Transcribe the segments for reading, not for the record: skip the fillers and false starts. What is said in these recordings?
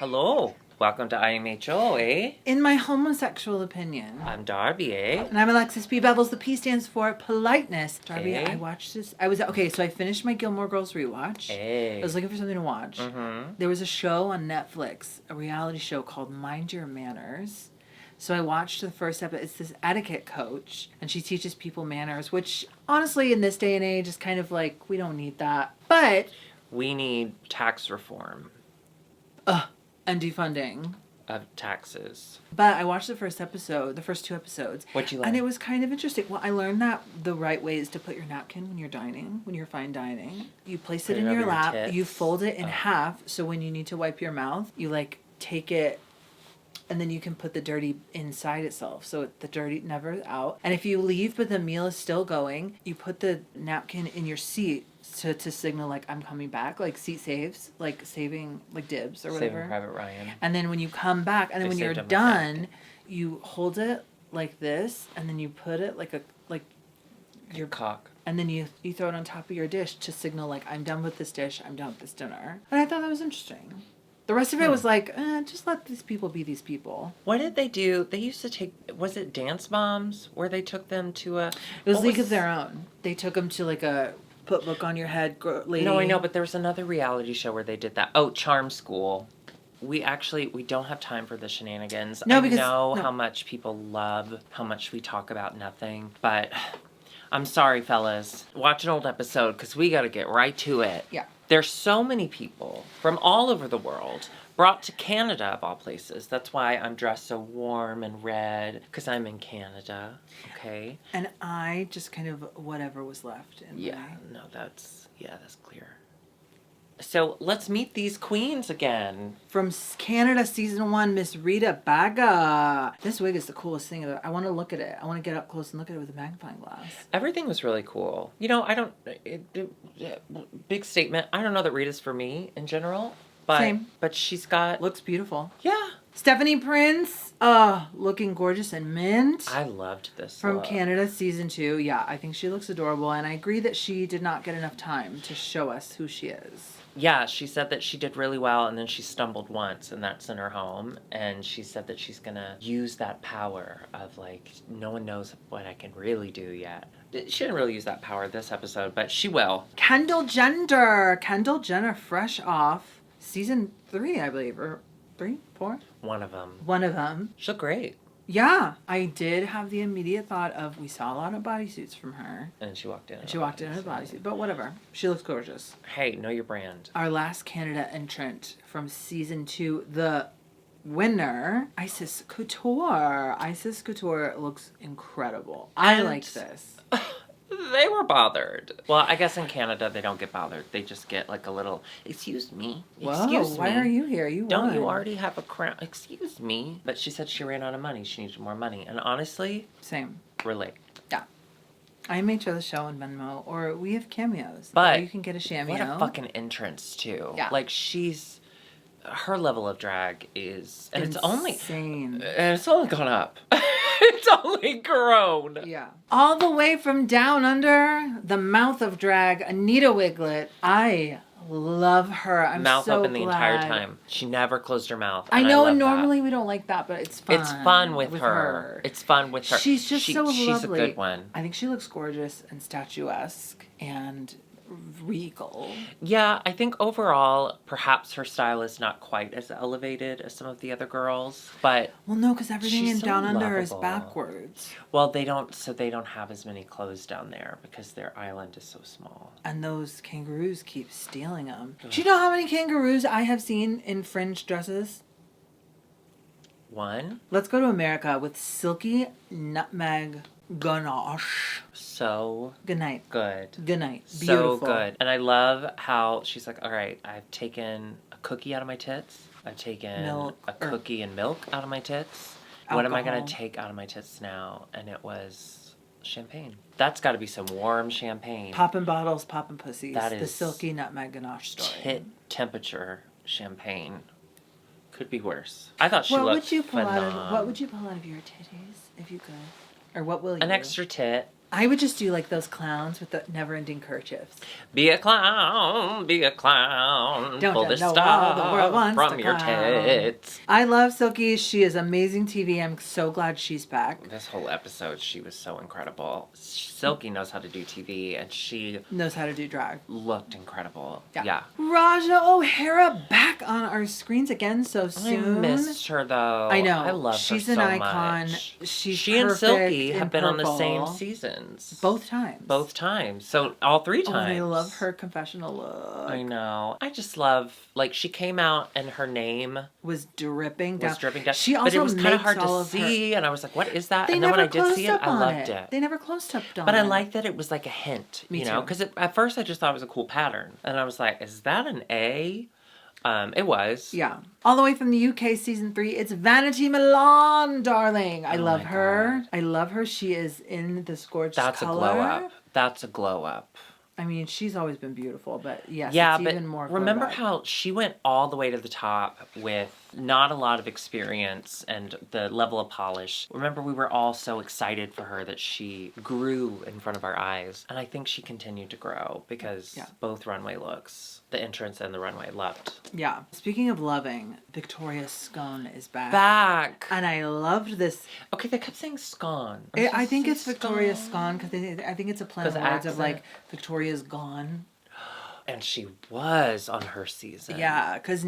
Hello. Welcome to IMHO, eh? In my homosexual opinion. I'm Darby, eh? And I'm Alexis P. Bevels. The P stands for politeness. Darby, Eh? I watched this. So I finished my Gilmore Girls rewatch. Eh. I was looking for something to watch. Mm-hmm. There was a show on Netflix, a reality show called Mind Your Manners. So I watched the first episode. It's this etiquette coach, and she teaches people manners, which honestly in this day and age is kind of like, we don't need that. But We need tax reform and defunding. of taxes. But I watched the first two episodes. What'd you learn? And it was kind of interesting. Well, I learned that the right way is to put your napkin when you're dining, when you're fine dining. You place it in over your your lap, tits. you fold it in half, so when you need to wipe your mouth, you take it, and then you can put the dirty inside itself, so the dirty never out. And if you leave but the meal is still going, you put the napkin in your seat to signal I'm coming back, seat saves, saving dibs or whatever. Saving Private Ryan. And then when you come back, and then when you're done, you hold it like this, and then you put it Your cock. and then you throw it on top of your dish to signal I'm done with this dish, I'm done with this dinner. And I thought that was interesting. The rest of it was just let these people be these people. What did they do? They used to take, was it Dance Moms, where they took them to a... It was League of Their Own. They took them to a put book on your head lady. No, I know, but there was another reality show where they did that. Oh, Charm School. We don't have time for the shenanigans. No, I know how much people love how much we talk about nothing, but I'm sorry, fellas. Watch an old episode because we got to get right to it. Yeah. There's so many people from all over the world brought to Canada, of all places. That's why I'm dressed so warm and red, because I'm in Canada, okay? And I just kind of whatever was left. That's clear. So let's meet these queens again. From Canada Season 1, Miss Rita Baga. This wig is the coolest thing ever. I want to look at it. I want to get up close and look at it with a magnifying glass. Everything was really cool. Big statement. I don't know that Rita's for me in general. But, Same. But she's got... Looks beautiful. Yeah. Stephanie Prince, looking gorgeous and mint. I loved this From look. Canada Season 2. Yeah, I think she looks adorable, and I agree that she did not get enough time to show us who she is. Yeah, she said that she did really well, and then she stumbled once, and that's in her home. And she said that she's gonna use that power of, no one knows what I can really do yet. She didn't really use that power this episode, but she will. Kendall Jenner, fresh off Season 3, I believe, or 3, 4? One of them. She looked great. Yeah, I did have the immediate thought of, we saw a lot of bodysuits from her. And she walked in. She walked in a bodysuit, but whatever. She looks gorgeous. Hey, know your brand. Our last Canada entrant from Season 2, the winner, Isis Couture. Isis Couture looks incredible. I like this. They were bothered. Well, I guess in Canada they don't get bothered. They just get a little, excuse me. Excuse me. Why are you here? Don't you already have a crown? Excuse me. But she said she ran out of money. She needed more money. And honestly, Same. relate. Yeah. IMHOtheSHOw on Venmo, or we have Cameos. But or you can get a Cameo. What a fucking entrance too. Yeah. Her level of drag is, and insane. It's only gone up. It's only grown. Yeah. All the way from down under the mouth of drag, Anita Wiglet. I love her. I'm mouth so open the glad. entire time. She never closed her mouth. I know, and love normally that. we don't like that, but it's fun. It's fun with her. It's fun with her. She's just so lovely. She's a good one. I think she looks gorgeous and statuesque and regal. Yeah, I think overall, perhaps her style is not quite as elevated as some of the other girls, but well, no, because everything in so Down Under is lovable. backwards. Well, they don't have as many clothes down there because their island is so small. And those kangaroos keep stealing them. Do you know how many kangaroos I have seen in fringe dresses? One. Let's go to America with silky nutmeg ganache. So good night. Good. Good night. Beautiful. So good. And I love how she's like, all right, I've taken a cookie out of my tits. I've taken a cookie and milk out of my tits. Alcohol. What am I going to take out of my tits now? And it was champagne. That's got to be some warm champagne. Popping bottles, popping pussies. That is the silky nutmeg ganache story. Tit temperature champagne. Could be worse. I thought she looked phenomenal. What would you pull out of your titties if you could? Or what will you? An extra tit. I would just do like those clowns with the never-ending kerchiefs. Be a clown, be a clown. Don't pull you this know stuff all the world wants from to your clown. tits. I love Silky. She is amazing TV. I'm so glad she's back. This whole episode, she was so incredible. Silky knows how to do TV, and she knows how to do drag. Looked incredible. Yeah. Yeah. Raja O'Hara back on our screens again so soon. I missed her though. I know. I love her She's so an icon. much. She and Silky in have been on the purple. same seasons. Both times. Both times. So all 3 times. Oh, and I love her confessional look. I know. I just love, like, she came out and her name was dripping down. She also but it was kind of hard to see, and I was like, what is that? And then when I did see it, I loved it. They never closed up on it. But I like that it was like a hint, Me you know? too. Because at first I just thought it was a cool pattern. And I was like, is that an A? It was. Yeah. All the way from the UK season 3, it's Vanity Milan, darling. I love her. God. I love her. She is in this gorgeous color. That's a glow up. That's a glow up. I mean, she's always been beautiful, but yes, yeah, it's but even more remember throwback. how she went all the way to the top with not a lot of experience and the level of polish. Remember, we were all so excited for her that she grew in front of our eyes. And I think she continued to grow because both runway looks, the entrance and the runway, loved. Yeah. Speaking of loving, Victoria Scone is back. Back! And I loved this. Okay, they kept saying scone. I think it's Victoria Scone because I think it's a play of words of like Victoria's gone. And she was on her season. Yeah, because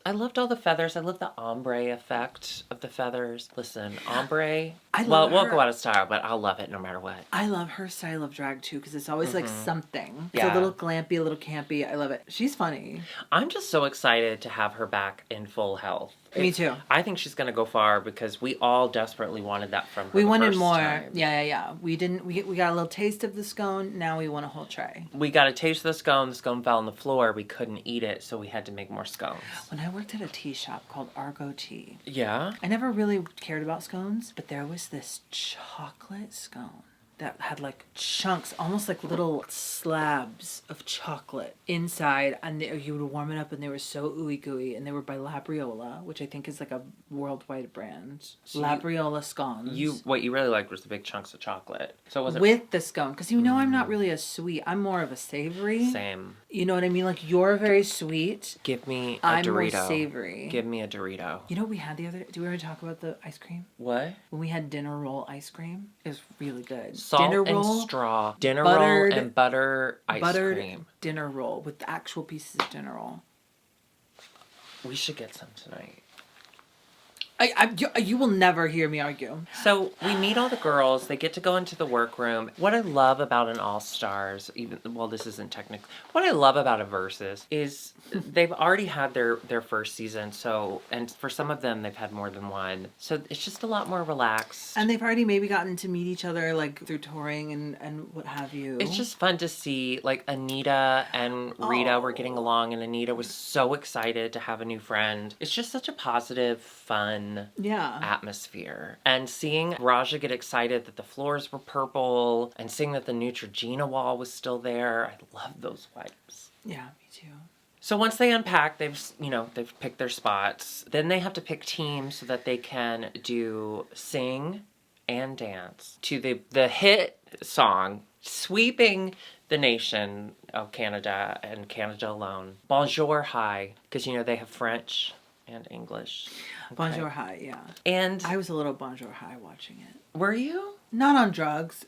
I loved all the feathers. I love the ombre effect of the feathers. Listen, ombre. It won't go out of style, but I'll love it no matter what. I love her style of drag too, because it's always like something. Yeah. It's a little glampy, a little campy. I love it. She's funny. I'm just so excited to have her back in full health. Me too. I think she's gonna go far because we all desperately wanted that from her. We wanted first more. time. Yeah. We didn't. We got a little taste of the scone. Now we want a whole tray. We got a taste of the scone. The scone fell on the floor. We couldn't eat it, so we had to make more scones. When I worked at a tea shop called Argo Tea. Yeah. I never really cared about scones, but there was this chocolate scone that had like chunks, almost like little slabs of chocolate inside, and you would warm it up, and they were so ooey gooey, and they were by Labriola, which I think is like a worldwide brand. So Labriola scones. What you really liked was the big chunks of chocolate. So it wasn't with the scone, because you know I'm not really a sweet. I'm more of a savory. Same. You know what I mean? Like you're very sweet. Give me a I'm Dorito. more savory. Give me a Dorito. You know what we had the other? Do we ever talk about the ice cream? What? When we had dinner roll ice cream, it was really good. Salt dinner and roll, straw. Dinner buttered, roll and butter ice buttered cream. Dinner roll with the actual pieces of dinner roll. We should get some tonight. You will never hear me argue. So we meet all the girls. They get to go into the workroom. What I love about an All-Stars, this isn't technically. What I love about a Versus is they've already had their first season. And for some of them, they've had more than one. So it's just a lot more relaxed. And they've already maybe gotten to meet each other like through touring and what have you. It's just fun to see like Anita and Rita were getting along, and Anita was so excited to have a new friend. It's just such a positive, fun atmosphere. And seeing Raja get excited that the floors were purple and seeing that the Neutrogena wall was still there. I love those wipes. Yeah, me too. So once they unpack, they've picked their spots. Then they have to pick teams so that they can sing and dance to the hit song sweeping the nation of Canada and Canada alone. Bonjour Hi, because they have French and English. Okay. Bonjour Hi, yeah. And I was a little Bonjour Hi watching it. Were you? Not on drugs.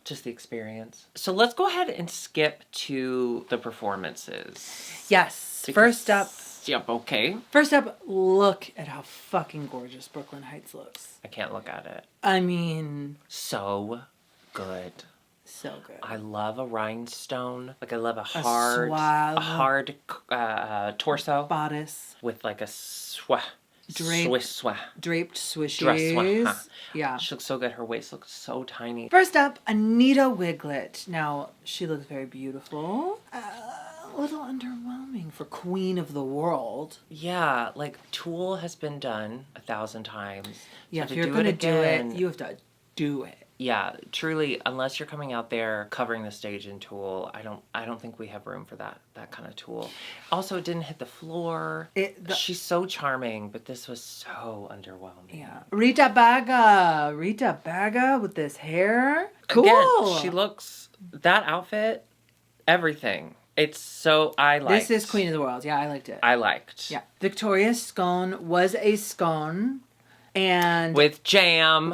Just the experience. So let's go ahead and skip to the performances. Yes. First up. Yep, okay. First up, look at how fucking gorgeous Brooklyn Heights looks. I can't look at it. I mean. So good. So good. I love a rhinestone. Like I love a hard torso. Bodice. With like a draped swishies. Yeah. She looks so good. Her waist looks so tiny. First up, Anita Wiglet. Now, she looks very beautiful. A little underwhelming for Queen of the World. Yeah, like Tool has been done 1,000 times. Yeah, if you're going to do it, you have to do it. Yeah, truly, unless you're coming out there covering the stage in tulle, I don't think we have room for that kind of tulle. Also, it didn't hit the floor. She's so charming, but this was so underwhelming. Yeah. Rita Baga with this hair. Cool. Again, she looks, that outfit, everything. It's so, I liked. This is Queen of the World. Yeah, I liked it. I liked. Yeah. Victoria's scone was a scone. And with jam.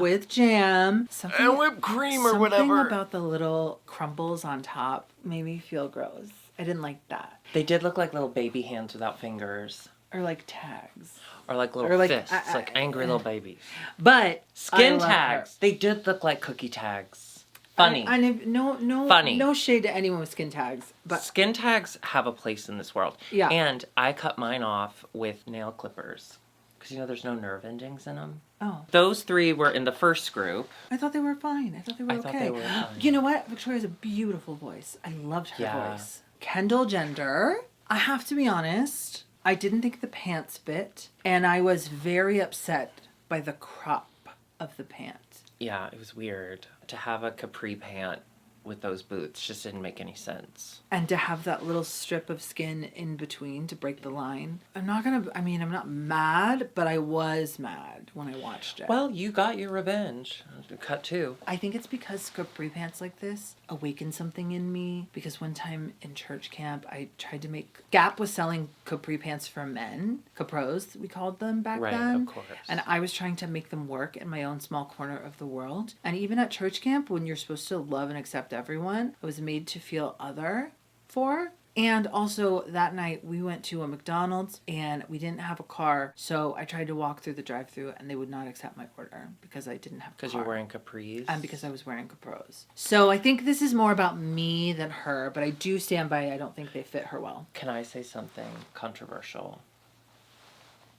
Something, and whipped cream or whatever. Something about the little crumbles on top made me feel gross. I didn't like that. They did look like little baby hands without fingers. Or like tags. Or like little fists. Like angry little babies. But skin tags. They did look like cookie tags. Funny. Funny. No shade to anyone with skin tags. But skin tags have a place in this world. Yeah. And I cut mine off with nail clippers. Because, you know, there's no nerve endings in them. Oh. Those 3 were in the first group. I thought they were fine. I thought they were fine. You know what? Victoria has a beautiful voice. I loved her voice. Kendall Jenner, I have to be honest, I didn't think the pants fit. And I was very upset by the crop of the pant. Yeah, it was weird. To have a capri pant with those boots just didn't make any sense. And to have that little strip of skin in between to break the line. I'm not mad, but I was mad when I watched it. Well, you got your revenge. Cut 2. I think it's because capri pants like this awakened something in me. Because one time in church camp, I tried to make... Gap was selling capri pants for men. Capros, we called them back then. Right, of course. And I was trying to make them work in my own small corner of the world. And even at church camp, when you're supposed to love and accept everyone, I was made to feel other for. And also that night we went to a McDonald's and we didn't have a car, so I tried to walk through the drive-thru and they would not accept my order because I didn't have a car. Because you're wearing capris? And because I was wearing capros. So I think this is more about me than her, but I do stand by I don't think they fit her well. Can I say something controversial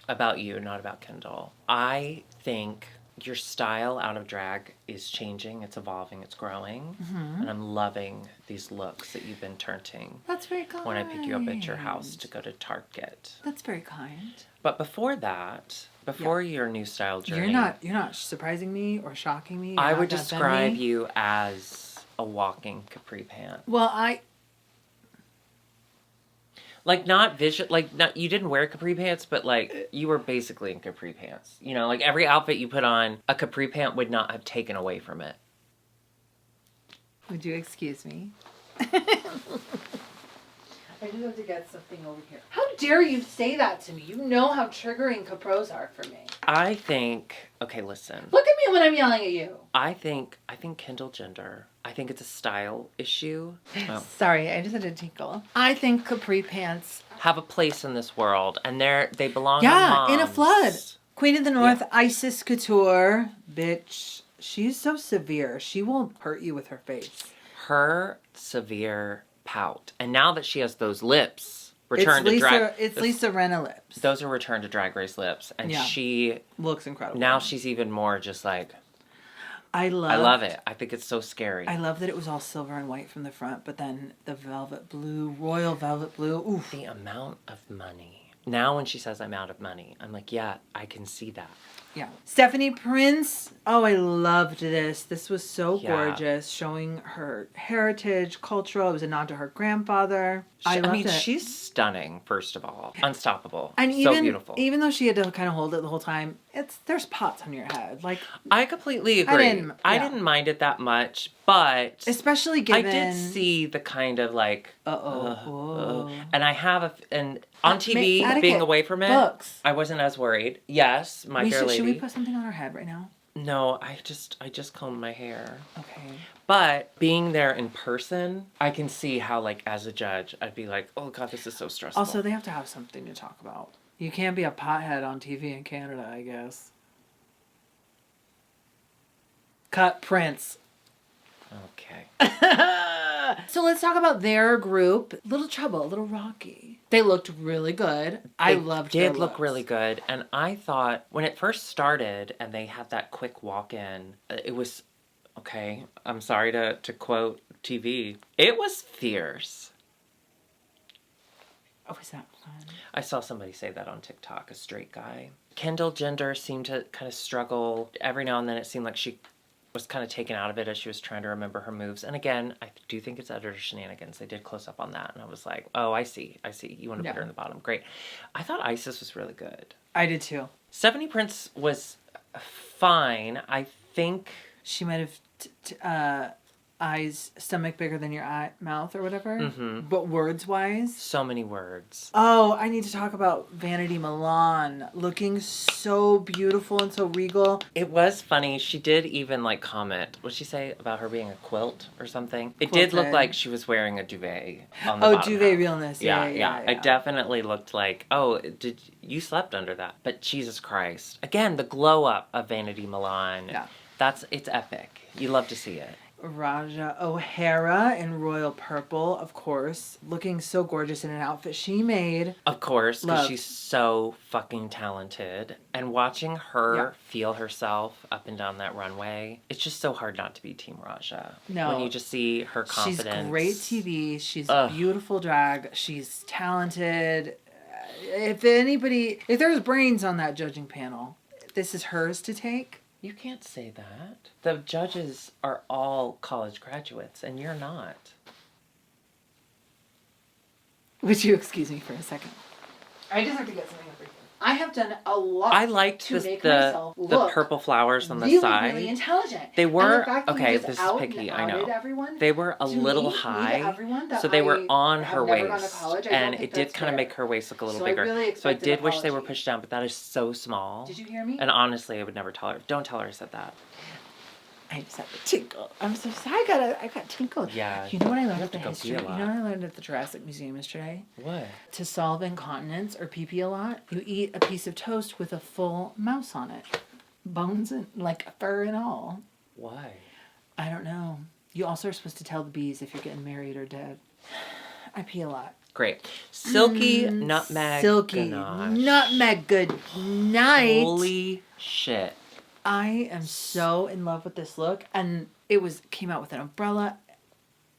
about you, not about Kendall? I think your style out of drag is changing, it's evolving, it's growing, and I'm loving these looks that you've been turning. That's very kind. When I pick you up at your house to go to Target. That's very kind. But before that, your new style journey, you're not surprising me or shocking me. I would describe you as a walking capri pant. Well, like not you didn't wear capri pants, but like you were basically in capri pants. You know, like every outfit you put on, a capri pant would not have taken away from it. Would you excuse me? I just have to get something over here. How dare you say that to me? You know how triggering capros are for me. I think, okay, listen. Look at me when I'm yelling at you. I think Kendall Jenner, I think it's a style issue. Oh. Sorry, I just had a tinkle. I think capri pants have a place in this world, and they belong to moms. Yeah, in a flood. Queen of the North, Isis Couture, bitch. She's so severe. She will hurt you with her face. Her severe pout. And now that she has those lips, it's Lisa Rinna lips. Those are return to Drag Race lips. And she looks incredible. Now she's even more just like, I love it. I think it's so scary. I love that it was all silver and white from the front, but then the velvet blue, royal velvet blue. Oof. The amount of money. Now when she says I'm out of money, I'm like, yeah, I can see that. Yeah. Stephanie Prince. Oh, I loved this. This was so gorgeous, showing her heritage, cultural. It was a nod to her grandfather. I loved it. She's stunning, first of all. Unstoppable. And so beautiful. Even though she had to kind of hold it the whole time, there's pots on your head. Like, I completely agree. I didn't mind it that much, but especially given I did see the kind of like and I have on TV being away from it, I wasn't as worried. Yes, my fair lady. Should we put something on our head right now? No, I just combed my hair. Okay. But being there in person, I can see how, like, as a judge, I'd be like, oh God, this is so stressful. Also, they have to have something to talk about. You can't be a pothead on TV in Canada, I guess. Cut Prince. Okay. So let's talk about their group. Little Trouble, Little Rocky. They looked really good. I loved their looks. They did look really good. And I thought when it first started and they had that quick walk-in, it was, okay, I'm sorry to quote TV, it was fierce. Oh, is that fun? I saw somebody say that on TikTok, a straight guy. Kendall Jenner seemed to kind of struggle. Every now and then it seemed like she was kind of taken out of it as she was trying to remember her moves. And again, I do think it's editor shenanigans. They did close up on that. And I was like, oh, I see. You want to put her in the bottom. Great. I thought Isis was really good. I did too. Stephanie Prince was fine. I think... She might have stomach bigger than your mouth or whatever. Mm-hmm. But words-wise... So many words. Oh, I need to talk about Vanity Milan. Looking so beautiful and so regal. It was funny. She did even, like, comment. What did she say about her being a quilt or something? It did look like she was wearing a duvet on the bottom. Oh, duvet realness. Yeah. It definitely looked like, oh, did you slept under that? But Jesus Christ. Again, the glow-up of Vanity Milan. Yeah. It's epic. You love to see it. Raja O'Hara in royal purple, of course, looking so gorgeous in an outfit she made. Of course, because she's so fucking talented. And watching her feel herself up and down that runway, it's just so hard not to be Team Raja. No. When you just see her confidence. She's great TV. She's beautiful drag. She's talented. If there's brains on that judging panel, this is hers to take. You can't say that. The judges are all college graduates, and you're not. Would you excuse me for a second? I just have to get something over here. I have done a lot. I liked the purple flowers on the side. Really intelligent. They were okay. This is picky. I know. They were a little high, so they were on her waist, and it did kind of make her waist look a little bigger. So I did wish they were pushed down, but that is so small. Did you hear me? And honestly, I would never tell her. Don't tell her I said that. I just had to tinkle. I'm so sorry. I got tinkled. Yeah. You know what I learned at the history? You know what I learned at the Jurassic Museum yesterday? What? To solve incontinence or pee-pee a lot, you eat a piece of toast with a full mouse on it. Bones and, like, fur and all. Why? I don't know. You also are supposed to tell the bees if you're getting married or dead. I pee a lot. Great. Silky nutmeg nutmeg good night. Holy shit. I am so in love with this look, and it came out with an umbrella.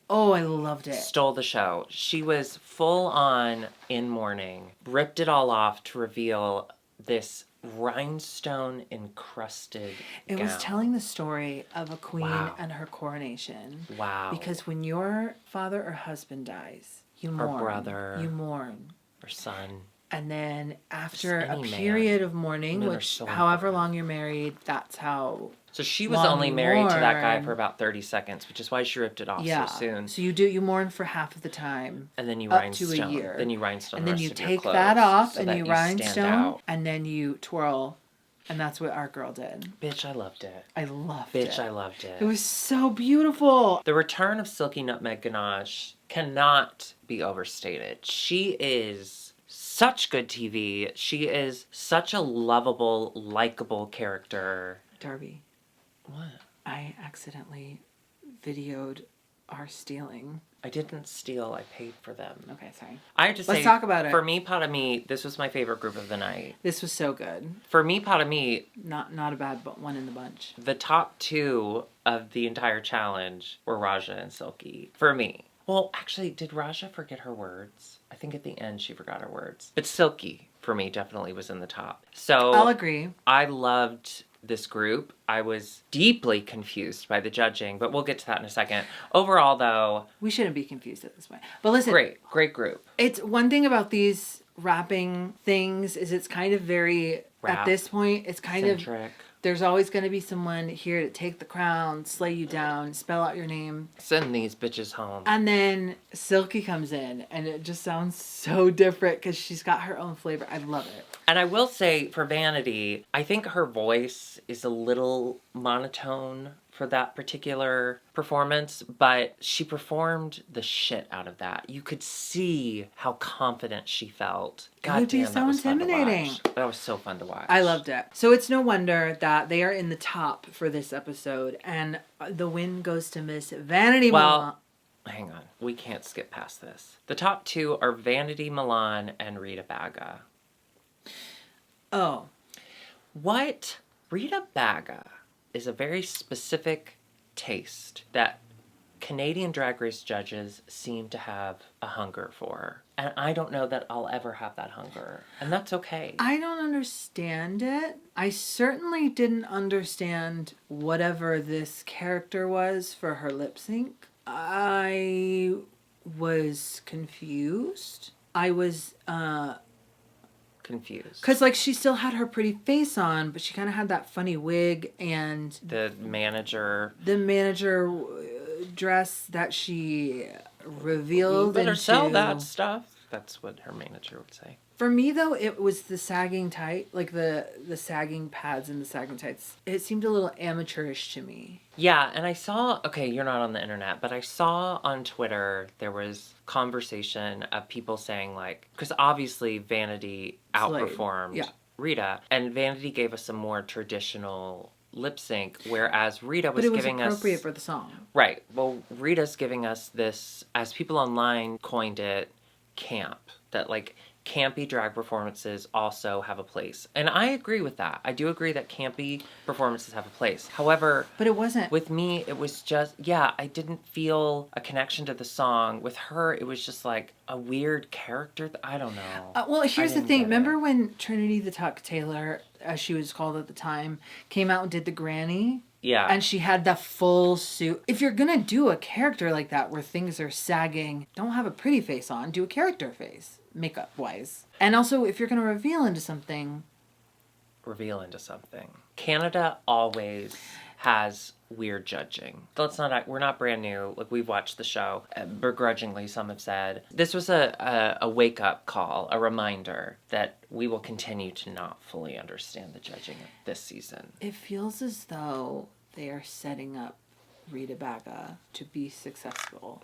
Oh, I loved it. Stole the show. She was full on in mourning, ripped it all off to reveal this rhinestone encrusted gown. It was telling the story of a queen and her coronation. Wow. Because when your father or husband dies, you mourn. Or brother. You mourn. Or son. And then after a period of mourning, which however long you're married, that's how. So she was only married to that guy for about 30 seconds, which is why she ripped it off so soon. So you mourn for half of the time. And then you up rhinestone. to a year. Then you rhinestone. And then you take that off and you rhinestone and then you twirl. And that's what our girl did. Bitch, I loved it. I loved it. Bitch, I loved it. It was so beautiful. The return of Silky Nutmeg Ganache cannot be overstated. She is such good TV. She is such a lovable, likable character. Darby. What? I accidentally videoed our stealing. I didn't steal. I paid for them. Okay, sorry. I have to say, let's talk about it. For me, Pot of Meat, this was my favorite group of the night. This was so good. For me, Pot of Meat, not a bad one in the bunch. The top two of the entire challenge were Raja and Silky. For me. Well, actually, did Raja forget her words? I think at the end she forgot her words. But Silky, for me, definitely was in the top. So I'll agree. I loved this group. I was deeply confused by the judging, but we'll get to that in a second. Overall, though... We shouldn't be confused at this point. But listen... Great group. It's one thing about these rapping things is it's kind of very... At this point, it's kind centric. Of... There's always going to be someone here to take the crown, slay you down, spell out your name. Send these bitches home. And then Silky comes in, and it just sounds so different because she's got her own flavor. I love it. And I will say, for Vanity, I think her voice is a little monotone for that particular performance, but she performed the shit out of that. You could see how confident she felt. God it would damn, be so intimidating. That was so fun to watch. I loved it. So it's no wonder that they are in the top for this episode, and the win goes to Miss Vanity Milan. Hang on. We can't skip past this. The top two are Vanity Milan and Rita Baga. Oh. What? Rita Baga is a very specific taste that Canadian Drag Race judges seem to have a hunger for. And I don't know that I'll ever have that hunger. And that's okay. I don't understand it. I certainly didn't understand whatever this character was for her lip sync. I was confused. I was confused. Because, like, she still had her pretty face on, but she kind of had that funny wig and... The manager dress that she revealed. You better sell that stuff. That's what her manager would say. For me, though, it was the sagging tight, like the sagging pads and the sagging tights. It seemed a little amateurish to me. Yeah, and I saw, okay, you're not on the internet, but I saw on Twitter there was conversation of people saying, like, because obviously Vanity outperformed Rita, and Vanity gave us a more traditional lip sync, whereas Rita was giving us... But it was appropriate for the song. Right. Well, Rita's giving us this, as people online coined it, camp. That, like, campy drag performances also have a place. And I agree with that. I do agree that campy performances have a place. However... But it wasn't. With me, it was just... Yeah, I didn't feel a connection to the song. With her, it was just, like, a weird character. I don't know. Well, here's the thing. Remember when Trinity the Tuck Taylor, as she was called at the time, came out and did the granny? Yeah. And she had the full suit. If you're going to do a character like that where things are sagging, don't have a pretty face on. Do a character face, makeup-wise. And also, if you're going to reveal into something... Canada always has weird judging. We're not brand new. Like, we've watched the show. Begrudgingly, some have said. This was a wake-up call, a reminder that we will continue to not fully understand the judging of this season. It feels as though they are setting up Rita Baga to be successful.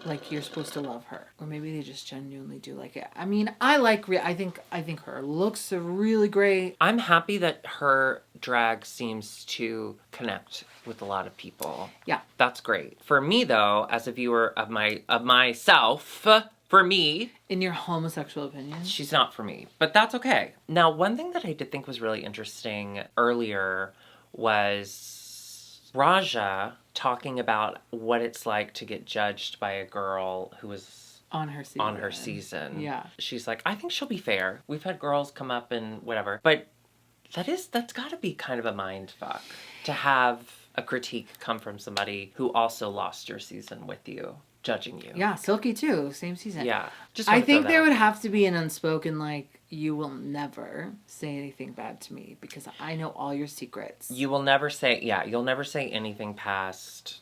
Like, you're supposed to love her. Or maybe they just genuinely do like it. I mean, I think her looks are really great. I'm happy that her drag seems to connect with a lot of people. Yeah. That's great. For me, though, as a viewer of myself, for me... In your homosexual opinion? She's not for me. But that's okay. Now, one thing that I did think was really interesting earlier was Raja talking about what it's like to get judged by a girl who was on her season. Yeah. She's like, I think she'll be fair. We've had girls come up and whatever. But that's got to be kind of a mind fuck to have a critique come from somebody who also lost your season with you, judging you. Yeah, Silky too, same season. Yeah. I think there would have to be an unspoken, like, you will never say anything bad to me because I know all your secrets. You'll never say anything past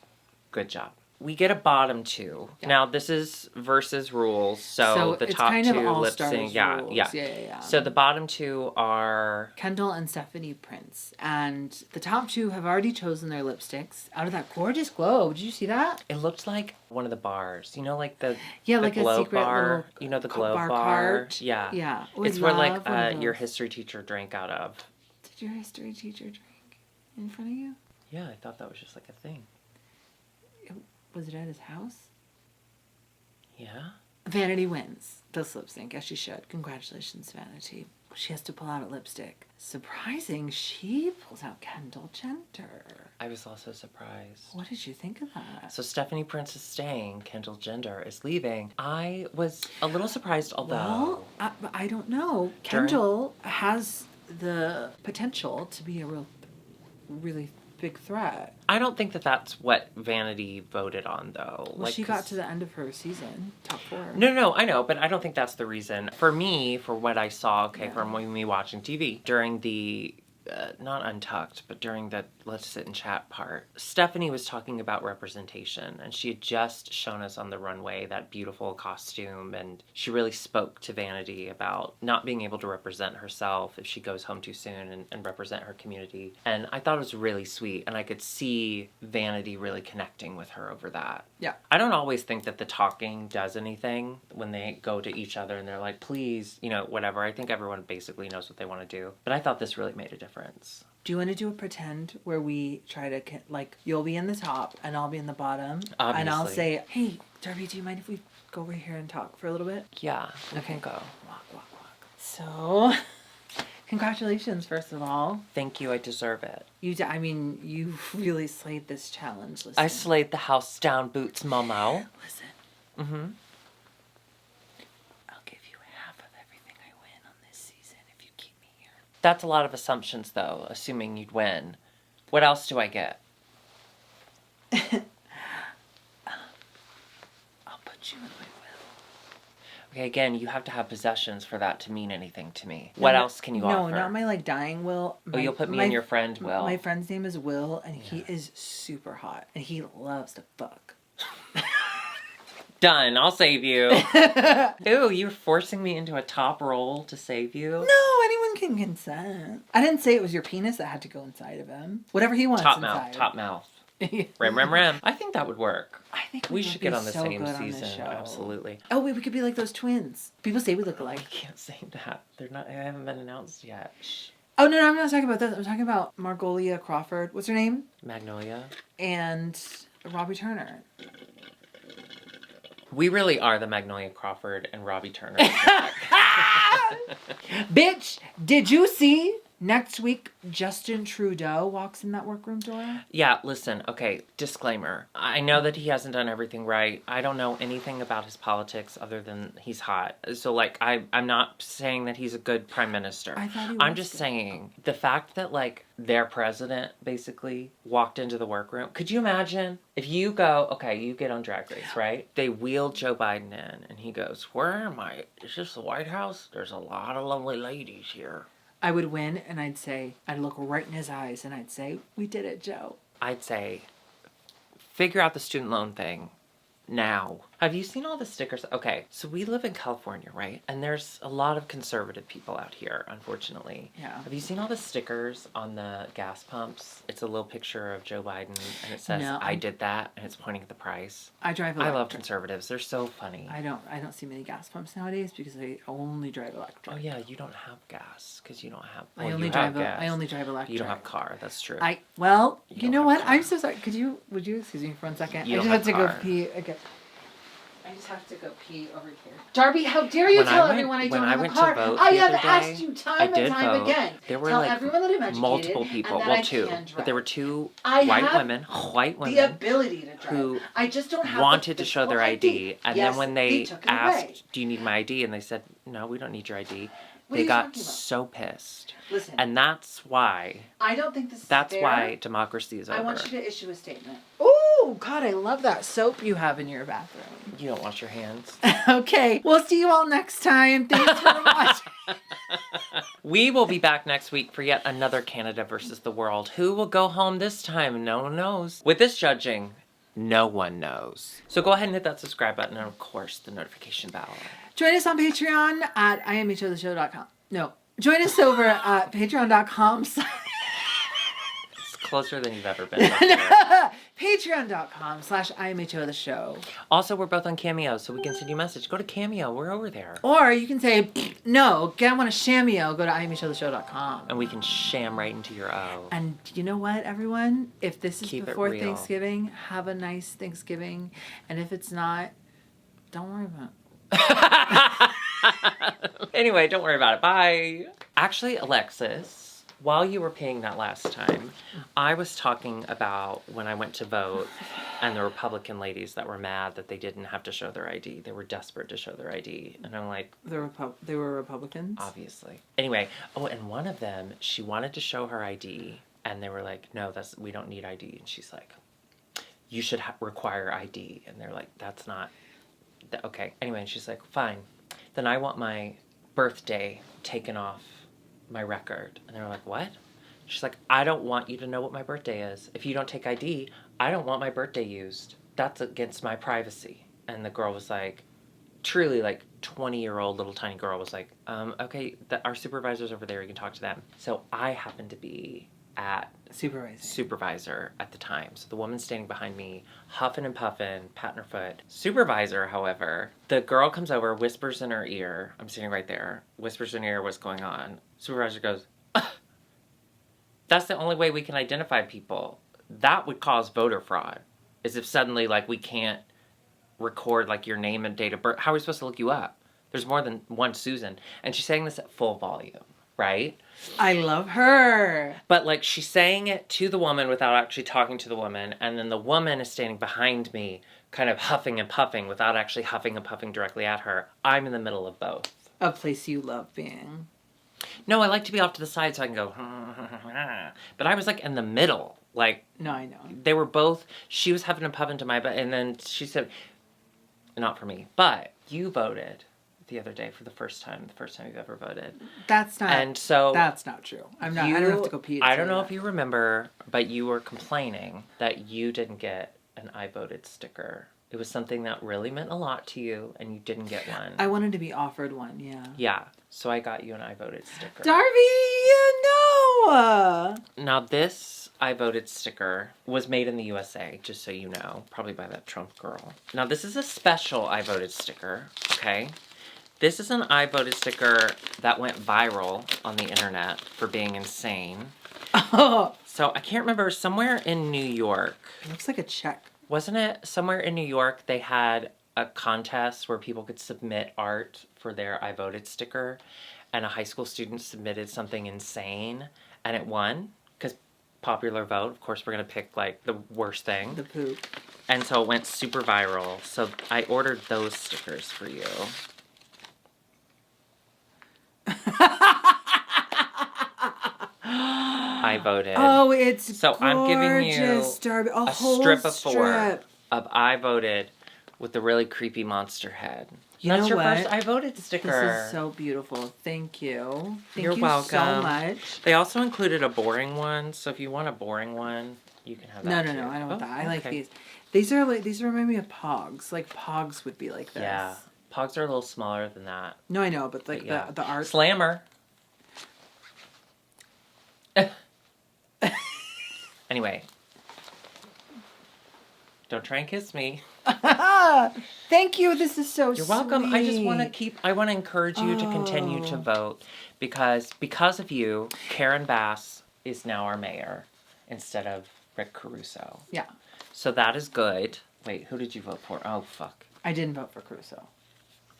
good job. We get a bottom two. Yeah. Now, this is versus rules, so the top two lip sync. Yeah. So the bottom two are Kendall and Stephanie Prince. And the top two have already chosen their lipsticks out of that gorgeous globe. Did you see that? It looked like one of the bars. You know, like the like globe a secret bar. Little you know, the globe bar. Cart. Yeah. Yeah. It's where, like, your history teacher drank out of. Did your history teacher drink in front of you? Yeah, I thought that was just like a thing. Was it at his house? Yeah. Vanity wins this lip sync, as she should. Congratulations, Vanity. She has to pull out a lipstick. Surprising, she pulls out Kendall Jenner. I was also surprised. What did you think of that? So Stephanie Prince is staying, Kendall Jenner is leaving. I was a little surprised, although... Well, I don't know. Kendall has the potential to be a really big threat. I don't think that that's what Vanity voted on, though. Well, she got to the end of her season, top 4. No, I know, but I don't think that's the reason. For me, for what I saw, from me watching TV, during the, not Untucked, but during the Let's Sit and Chat part, Stephanie was talking about representation, and she had just shown us on the runway that beautiful costume, and she really spoke to Vanity about not being able to represent herself if she goes home too soon and represent her community. And I thought it was really sweet, and I could see Vanity really connecting with her over that. Yeah. I don't always think that the talking does anything when they go to each other and they're like, please, whatever. I think everyone basically knows what they want to do. But I thought this really made a difference. Do you want to do a pretend where we try to, like, you'll be in the top and I'll be in the bottom? Obviously. And I'll say, hey, Darby, do you mind if we go over here and talk for a little bit? Yeah. Okay. Go. Walk. So, Congratulations, first of all. Thank you. I deserve it. You really slayed this challenge. Listen. I slayed the house down, boots, Momo. Listen. Mm-hmm. I'll give you half of everything I win on this season if you keep me here. That's a lot of assumptions, though, assuming you'd win. What else do I get? I'll put you in my will. Okay, again, you have to have possessions for that to mean anything to me. What else can you offer? No, not my, dying will. You'll put me in your friend Will. My friend's name is Will, and he is super hot, and he loves to fuck. Done. I'll save you. Ew, you're forcing me into a top role to save you? No, anyone can consent. I didn't say it was your penis that had to go inside of him. Whatever he wants top inside. Top mouth. Ram. I think that would work. I think we should get on the same season. Absolutely. Oh wait, we could be like those twins. People say we look alike. I can't say that. They haven't been announced yet. Shh. Oh no, I'm not talking about this. I'm talking about Margolia Crawford. What's her name? Magnolia. And Robbie Turner. We really are the Magnolia Crawford and Robbie Turner. Bitch, did you see? Next week, Justin Trudeau walks in that workroom door. Yeah, listen, okay, disclaimer. I know that he hasn't done everything right. I don't know anything about his politics other than he's hot. So, I'm not saying that he's a good prime minister. I thought he was I'm just saying, the fact that, their president, basically, walked into the workroom. Could you imagine? If you go, okay, you get on Drag Race, right? They wheel Joe Biden in, and he goes, where am I? Is this the White House? There's a lot of lovely ladies here. I would win, and I'd look right in his eyes, and I'd say, we did it, Joe. I'd say, figure out the student loan thing now. Have you seen all the stickers? Okay, so we live in California, right? And there's a lot of conservative people out here, unfortunately. Yeah. Have you seen all the stickers on the gas pumps? It's a little picture of Joe Biden, and it says, I did that, and it's pointing at the price. I drive electric. I love conservatives. They're so funny. I don't see many gas pumps nowadays because I only drive electric. Oh, yeah, you don't have gas because you don't have... Well, I only drive electric. You don't have car. That's true. You know what? I'm so sorry. Would you excuse me for 1 second? You I don't just have have to car. go pee. Okay. I just have to go pee over here. Darby, how dare you tell everyone I don't have a car? I have asked you time and time again. There were tell everyone that I'm educated multiple people. And that Well, I two. can drive. But there were two I white have women the ability to drive. who I just don't have wanted to show their ID. And yes, then when they took it asked, away. do you need my ID? And they said, no, we don't need your ID. What They are you got talking about? so pissed. Listen. And that's why. I don't think this is That's fair. why democracy is over. I want you to issue a statement. Oh, God, I love that soap you have in your bathroom. You don't wash your hands. Okay, we'll see you all next time. Thanks for watching. We will be back next week for yet another Canada versus the world. Who will go home this time? No one knows. With this judging, no one knows. So go ahead and hit that subscribe button and, of course, the notification bell. Join us on Patreon at IMHOtheSHOW.com. No, join us over at patreon.com. It's closer than you've ever been. Patreon.com/IMHOtheShow. Also, we're both on Cameo, so we can send you a message. Go to Cameo. We're over there. Or you can say, no, I want a Cameo. Go to IMHOtheShow.com. And we can sham right into your O. And you know what, everyone? If this is Keep it before real. Thanksgiving, have a nice Thanksgiving. And if it's not, don't worry about it. Anyway, don't worry about it. Bye. Actually, Alexis, while you were peeing that last time, I was talking about when I went to vote and the Republican ladies that were mad that they didn't have to show their ID. They were desperate to show their ID. And I'm like... They were Republicans? Obviously. Anyway, and one of them, she wanted to show her ID, and they were like, no, we don't need ID. And she's like, you should require ID. And they're like, that's not... Okay. Anyway, and she's like, fine. Then I want my birthday taken off my record. And they were like, what? She's like, I don't want you to know what my birthday is. If you don't take ID, I don't want my birthday used. That's against my privacy. And the girl was like, truly 20-year-old little tiny girl was like, okay, our supervisor's over there. You can talk to them. So I happened to be at supervisor at the time. So the woman standing behind me, huffing and puffing, patting her foot. Supervisor, however, the girl comes over, whispers in her ear. I'm sitting right there. Whispers in her ear what's going on. Supervisor goes, that's the only way we can identify people. That would cause voter fraud. Is if suddenly we can't record your name and date of birth. How are we supposed to look you up? There's more than one Susan. And she's saying this at full volume. right? I love her. But, like, she's saying it to the woman without actually talking to the woman, and then the woman is standing behind me, kind of huffing and puffing without actually huffing and puffing directly at her. I'm in the middle of both. A place you love being. No, I like to be off to the side so I can go, but I was, like, in the middle. Like, no, I know. They were both, she was huffing and puffing to my butt, and then she said, not for me, but you voted the other day for the first time you've ever voted. That's not, and so that's not true. I don't have to go pee. I don't know if you remember, but you were complaining that you didn't get an I voted sticker. It was something that really meant a lot to you, and you didn't get one. I wanted to be offered one, yeah. Yeah, so I got you an I voted sticker. Darby, no! Now this I voted sticker was made in the USA, just so you know, probably by that Trump girl. Now this is a special I voted sticker, okay? This is an I voted sticker that went viral on the internet for being insane. Oh. So I can't remember, somewhere in New York. It looks like a check. Wasn't it somewhere in New York they had a contest where people could submit art for their I voted sticker, and a high school student submitted something insane and it won? Because popular vote, of course we're going to pick like the worst thing. The poop. And so it went super viral. So I ordered those stickers for you. I voted. Oh, it's so gorgeous, I'm giving you Darby. a strip of 4 of I voted with the really creepy monster head. That's your first I voted sticker. This is so beautiful. Thank you. You're welcome. so much. They also included a boring one, so if you want a boring one, you can have that. No, I don't want that. I like these. These remind me of Pogs. Like Pogs would be like this. Yeah. Pogs are a little smaller than that. No, I know, but like the art. Slammer. Anyway. Don't try and kiss me. Thank you. This is so You're welcome. sweet. I just want to encourage you to continue to vote because of you, Karen Bass is now our mayor instead of Rick Caruso. Yeah. So that is good. Wait, who did you vote for? Oh, fuck. I didn't vote for Caruso.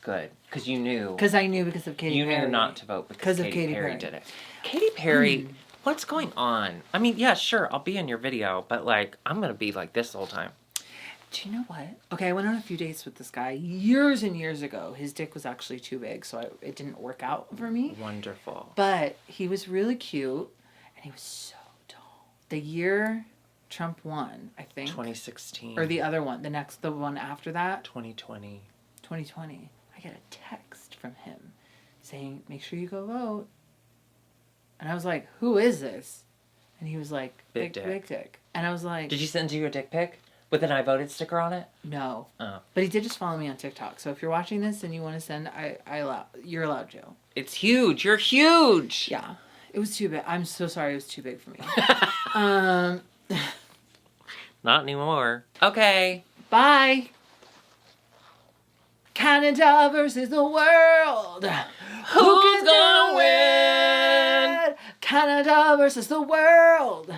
Good. Because you knew. Because I knew because of Katy Perry. You knew not to vote because of Katy Perry did it. Katy Perry, what's going on? I mean, yeah, sure, I'll be in your video, but like, I'm going to be like this the whole time. Do you know what? Okay, I went on a few dates with this guy years and years ago. His dick was actually too big, so it didn't work out for me. Wonderful. But he was really cute, and he was so tall. The year Trump won, I think. 2016. Or the other one, the one after that. 2020. 2020. I got a text from him saying, make sure you go vote. And I was like, who is this? And he was like, Big Dick. And I was like... Did you send you a dick pic? With an I voted sticker on it? No. Oh. But he did just follow me on TikTok. So if you're watching this and you want to send, you're allowed to. It's huge. You're huge. Yeah. It was too big. I'm so sorry it was too big for me. Not anymore. Okay. Bye. Canada versus the world. Who's gonna win? Canada versus the world.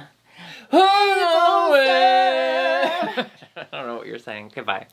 Who's gonna win? I don't know what you're saying. Goodbye.